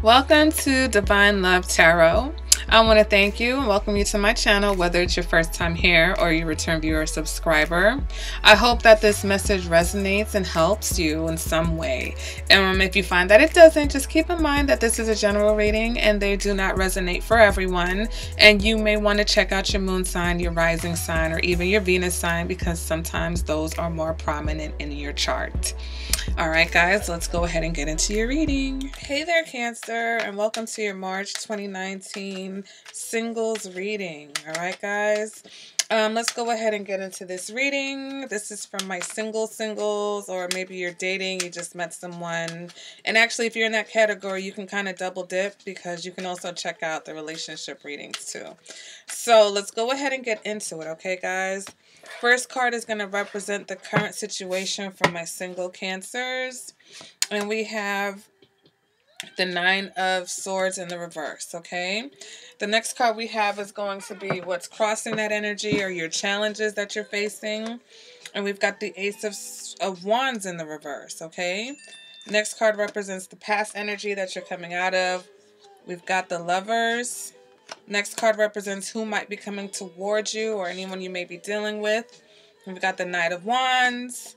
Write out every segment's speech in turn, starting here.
Welcome to Divine Love Tarot. I want to thank you and welcome you to my channel, whether it's your first time here or you return viewer or subscriber. I hope that this message resonates and helps you in some way. And if you find that it doesn't, just keep in mind that this is a general reading and they do not resonate for everyone. And you may want to check out your moon sign, your rising sign, or even your Venus sign, because sometimes those are more prominent in your chart. All right, guys, let's go ahead and get into your reading. Hey there, Cancer, and welcome to your March 2019 singles reading. All right, guys, let's go ahead and get into this reading. This is from my singles, or maybe you're dating, you just met someone. And actually, if you're in that category, you can kind of double dip because you can also check out the relationship readings too. So let's go ahead and get into it, okay, guys? First card is going to represent the current situation for my single Cancers. And we have the Nine of Swords in the reverse, okay? The next card we have is going to be what's crossing that energy or your challenges that you're facing. And we've got the Ace of Wands in the reverse, okay? Next card represents the past energy that you're coming out of. We've got the Lovers. Next card represents who might be coming towards you or anyone you may be dealing with. We've got the Knight of Wands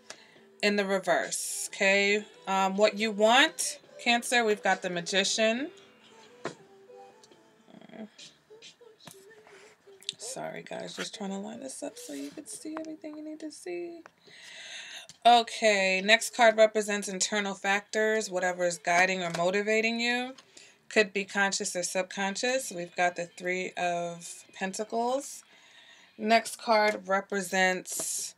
in the reverse, okay? What you want, Cancer, we've got the Magician. Sorry, guys, just trying to line this up so you can see everything you need to see. Okay, next card represents internal factors, whatever is guiding or motivating you. Could be conscious or subconscious. We've got the Three of Pentacles. Next card represents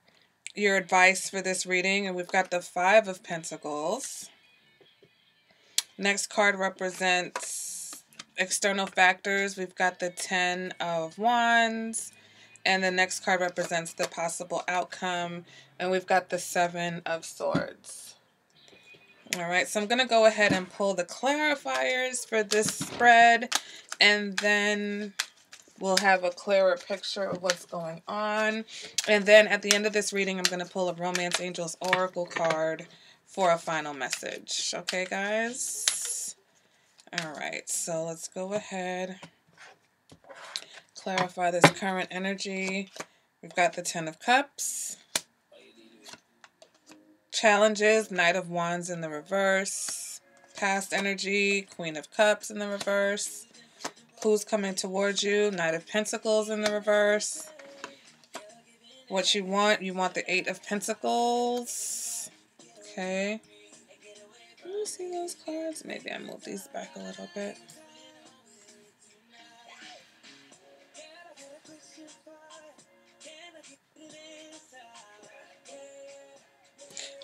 your advice for this reading, and we've got the Five of Pentacles. Next card represents external factors. We've got the Ten of Wands, and the next card represents the possible outcome, and we've got the Seven of Swords. All right, so I'm going to go ahead and pull the clarifiers for this spread, and then we'll have a clearer picture of what's going on. And then at the end of this reading, I'm going to pull a Romance Angels Oracle card for a final message. Okay, guys? All right, so let's go ahead. Clarify this current energy. We've got the Ten of Cups. Challenges, Knight of Wands in the reverse. Past energy, Queen of Cups in the reverse. Who's coming towards you? Knight of Pentacles in the reverse. What you want the Eight of Pentacles. Okay. Let me see those cards. Maybe I move these back a little bit.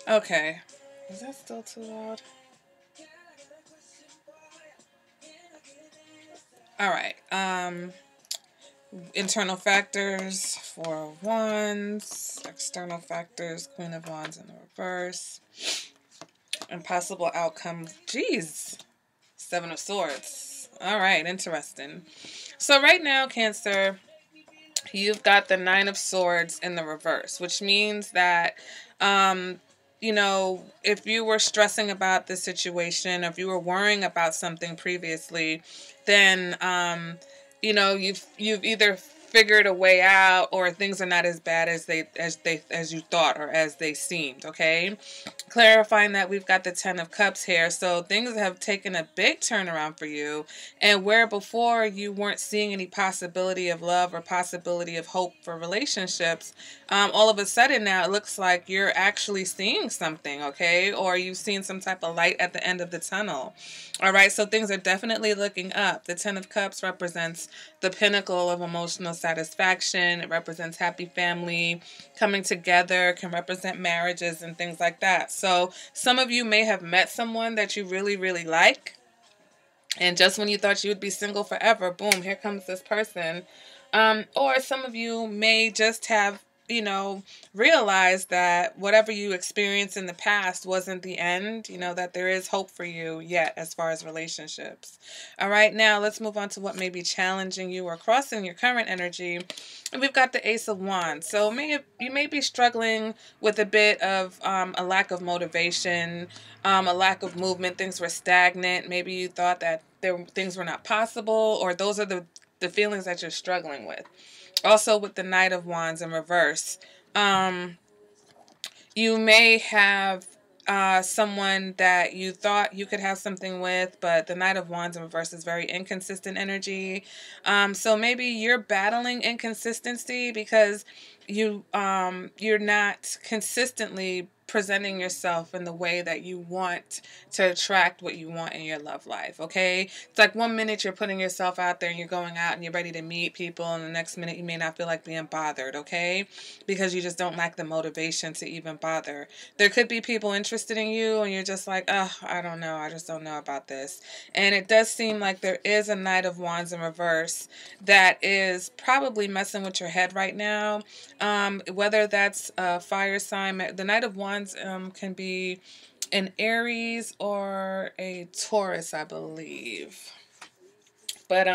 Okay. Is that still too loud? All right. Internal factors, Four of Wands. External factors, Queen of Wands in the reverse. Impossible outcomes. Jeez. Seven of Swords. All right. Interesting. So right now, Cancer, you've got the Nine of Swords in the reverse, which means that, you know, if you were stressing about the situation, or if you were worrying about something previously, then, you know, you've either figured a way out, or things are not as bad as you thought or as they seemed. Okay, clarifying that we've got the Ten of Cups here, so things have taken a big turnaround for you, and where before you weren't seeing any possibility of love or possibility of hope for relationships, all of a sudden now it looks like you're actually seeing something, okay, or you've seen some type of light at the end of the tunnel. All right, so things are definitely looking up. The Ten of Cups represents the pinnacle of emotional satisfaction. It represents happy family coming together, can represent marriages and things like that. So some of you may have met someone that you really, really like, and just when you thought you would be single forever, boom, here comes this person. Or some of you may just have you know, realize that whatever you experienced in the past wasn't the end, you know, that there is hope for you yet as far as relationships. All right, now let's move on to what may be challenging you or crossing your current energy. And we've got the Ace of Wands. So you may be struggling with a bit of a lack of motivation, a lack of movement. Things were stagnant. Maybe you thought that things were not possible, or those are the feelings that you're struggling with. Also, with the Knight of Wands in reverse, you may have someone that you thought you could have something with, but the Knight of Wands in reverse is very inconsistent energy. So maybe you're battling inconsistency because you're not consistently presenting yourself in the way that you want to attract what you want in your love life, okay? It's like one minute you're putting yourself out there and you're going out and you're ready to meet people, and the next minute you may not feel like being bothered, okay? Because you just don't lack the motivation to even bother. There could be people interested in you and you're just like, oh, I don't know, I just don't know about this. And it does seem like there is a Knight of Wands in reverse that is probably messing with your head right now. Whether that's a fire sign, the Knight of Wands can be an Aries or a Taurus, I believe. But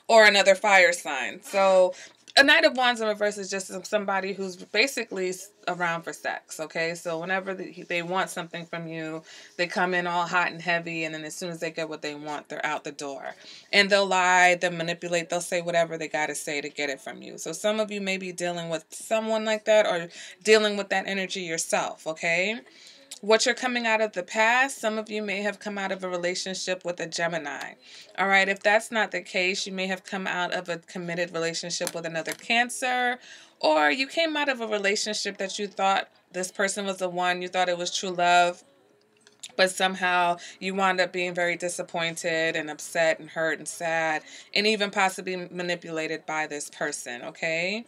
or another fire sign. So a Knight of Wands in reverse is just somebody who's basically around for sex, okay? So whenever they want something from you, they come in all hot and heavy, and then as soon as they get what they want, they're out the door. And they'll lie, they'll manipulate, they'll say whatever they got to say to get it from you. So some of you may be dealing with someone like that or dealing with that energy yourself, okay? What you're coming out of the past, some of you may have come out of a relationship with a Gemini. All right, if that's not the case, you may have come out of a committed relationship with another Cancer, or you came out of a relationship that you thought this person was the one, you thought it was true love, but somehow you wound up being very disappointed and upset and hurt and sad and even possibly manipulated by this person, okay?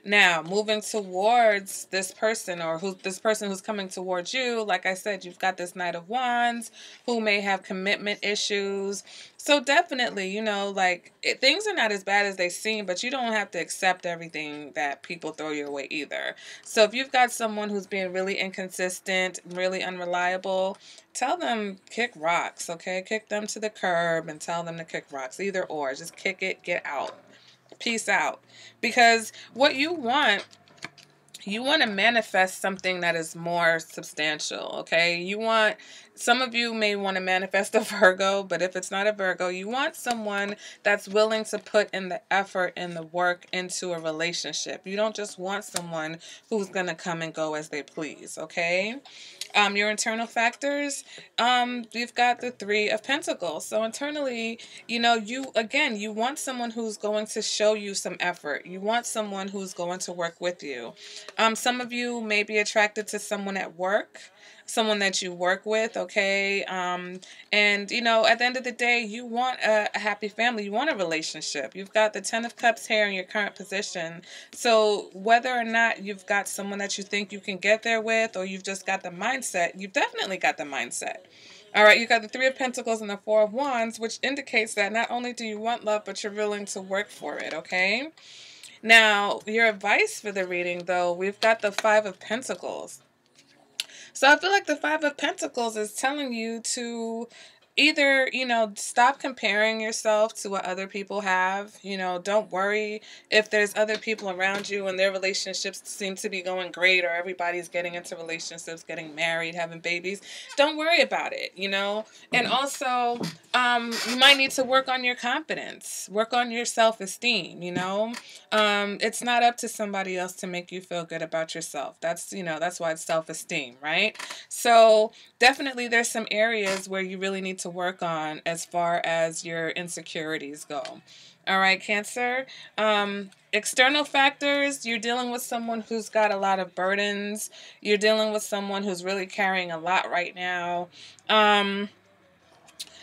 Now, moving towards this person or this person who's coming towards you, like I said, you've got this Knight of Wands who may have commitment issues. So definitely, you know, like things are not as bad as they seem, but you don't have to accept everything that people throw your way either. So if you've got someone who's being really inconsistent, really unreliable, tell them kick rocks, okay? Kick them to the curb and tell them to kick rocks. Either or. Just kick it, get out. Peace out. Because what you want to manifest something that is more substantial, okay? Some of you may want to manifest a Virgo, but if it's not a Virgo, you want someone that's willing to put in the effort and the work into a relationship. You don't just want someone who's going to come and go as they please, okay? Your internal factors, you've got the Three of Pentacles. So internally, you know, you want someone who's going to show you some effort. You want someone who's going to work with you. Some of you may be attracted to someone at work, someone that you work with, okay? And, you know, at the end of the day, you want a happy family. You want a relationship. You've got the Ten of Cups here in your current position. So whether or not you've got someone that you think you can get there with, or you've just got the mindset, you've definitely got the mindset. All right, you got the Three of Pentacles and the Four of Wands, which indicates that not only do you want love, but you're willing to work for it, okay? Now, your advice for the reading, though, we've got the Five of Pentacles. So I feel like the Five of Pentacles is telling you to either, you know, stop comparing yourself to what other people have. You know, don't worry if there's other people around you and their relationships seem to be going great, or everybody's getting into relationships, getting married, having babies. Don't worry about it, you know. And also, you might need to work on your confidence, work on your self-esteem, you know. It's not up to somebody else to make you feel good about yourself. That's, you know, that's why it's self-esteem, right? So definitely there's some areas where you really need to work on as far as your insecurities go. All right, Cancer. External factors, you're dealing with someone who's got a lot of burdens. You're dealing with someone who's really carrying a lot right now.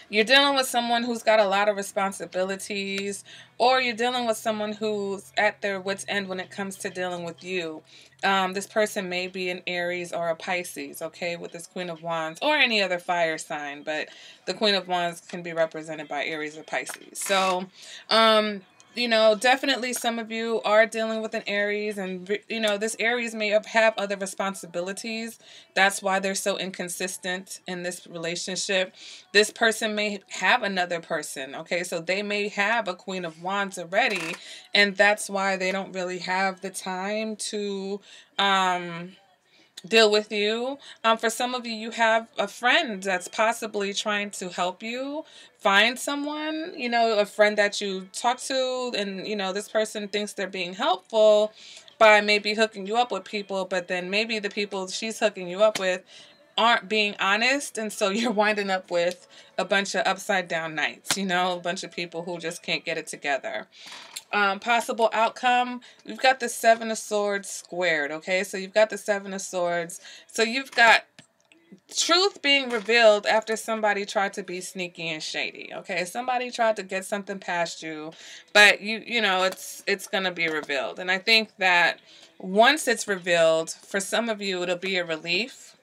You're dealing with someone who's got a lot of responsibilities, or you're dealing with someone who's at their wit's end when it comes to dealing with you. This person may be an Aries or a Pisces, okay, with this Queen of Wands, or any other fire sign, but the Queen of Wands can be represented by Aries or Pisces. So, you know, definitely some of you are dealing with an Aries, and, you know, this Aries may have other responsibilities. That's why they're so inconsistent in this relationship. This person may have another person, okay? So they may have a Queen of Wands already, and that's why they don't really have the time to deal with you. For some of you, you have a friend that's possibly trying to help you find someone, you know, a friend that you talk to, and, you know, this person thinks they're being helpful by maybe hooking you up with people, but then maybe the people she's hooking you up with aren't being honest, and so you're winding up with a bunch of upside down nights, you know, a bunch of people who just can't get it together. Possible outcome, we've got the Seven of Swords squared, okay? So you've got the Seven of Swords. So you've got truth being revealed after somebody tried to be sneaky and shady, okay? Somebody tried to get something past you, but you know, it's going to be revealed. And I think that once it's revealed, for some of you, it'll be a relief.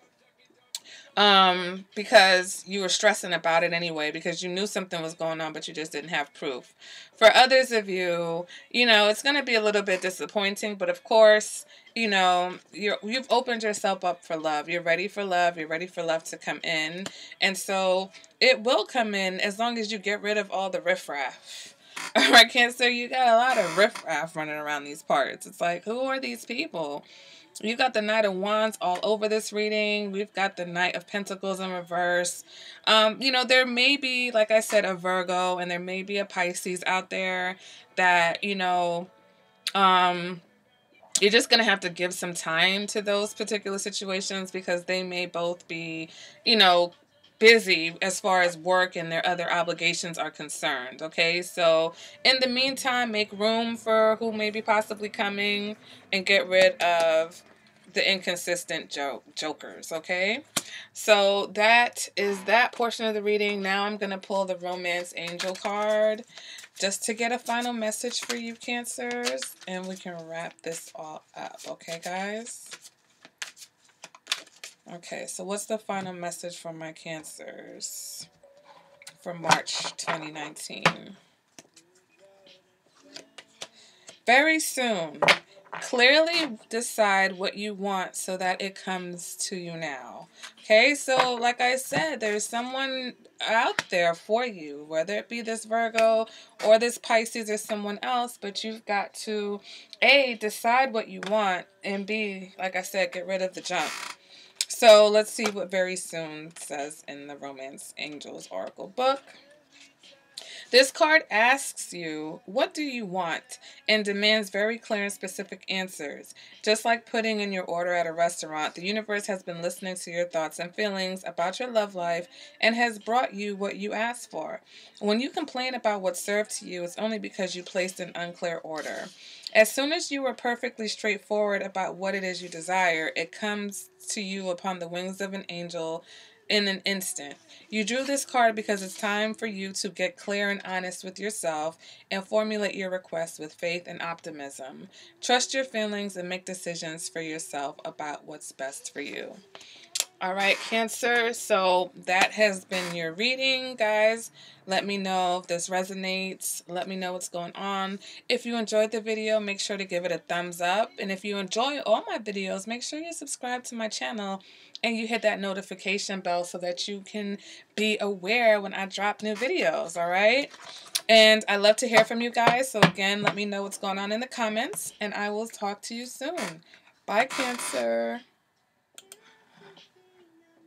Because you were stressing about it anyway, because you knew something was going on, but you just didn't have proof. For others of you, you know, it's going to be a little bit disappointing, but of course, you know, you've opened yourself up for love. You're ready for love. You're ready for love to come in. And so it will come in as long as you get rid of all the riffraff. All right, Cancer, you got a lot of riffraff running around these parts. It's like, who are these people? You got the Knight of Wands all over this reading. We've got the Knight of Pentacles in reverse. You know, there may be, like I said, a Virgo, and there may be a Pisces out there that, you know, you're just going to have to give some time to those particular situations, because they may both be, you know, busy as far as work and their other obligations are concerned, okay? So in the meantime, make room for who may be possibly coming, and get rid of the inconsistent jokers, okay? So that is that portion of the reading. Now I'm going to pull the Romance Angel card just to get a final message for you, Cancers, and we can wrap this all up, okay, guys? Okay, so what's the final message for my Cancers for March 2019? Very soon, clearly decide what you want so that it comes to you now. Okay, so like I said, there's someone out there for you, whether it be this Virgo or this Pisces or someone else, but you've got to, A, decide what you want, and B, like I said, get rid of the junk. So let's see what very soon says in the Romance Angels Oracle book. This card asks you, what do you want? And demands very clear and specific answers. Just like putting in your order at a restaurant, the universe has been listening to your thoughts and feelings about your love life and has brought you what you asked for. When you complain about what's served to you, it's only because you placed an unclear order. As soon as you are perfectly straightforward about what it is you desire, it comes to you upon the wings of an angel in an instant. You drew this card because it's time for you to get clear and honest with yourself and formulate your request with faith and optimism. Trust your feelings and make decisions for yourself about what's best for you. All right, Cancer, so that has been your reading, guys. Let me know if this resonates. Let me know what's going on. If you enjoyed the video, make sure to give it a thumbs up. And if you enjoy all my videos, make sure you subscribe to my channel and you hit that notification bell so that you can be aware when I drop new videos, all right? And I love to hear from you guys. So again, let me know what's going on in the comments, and I will talk to you soon. Bye, Cancer.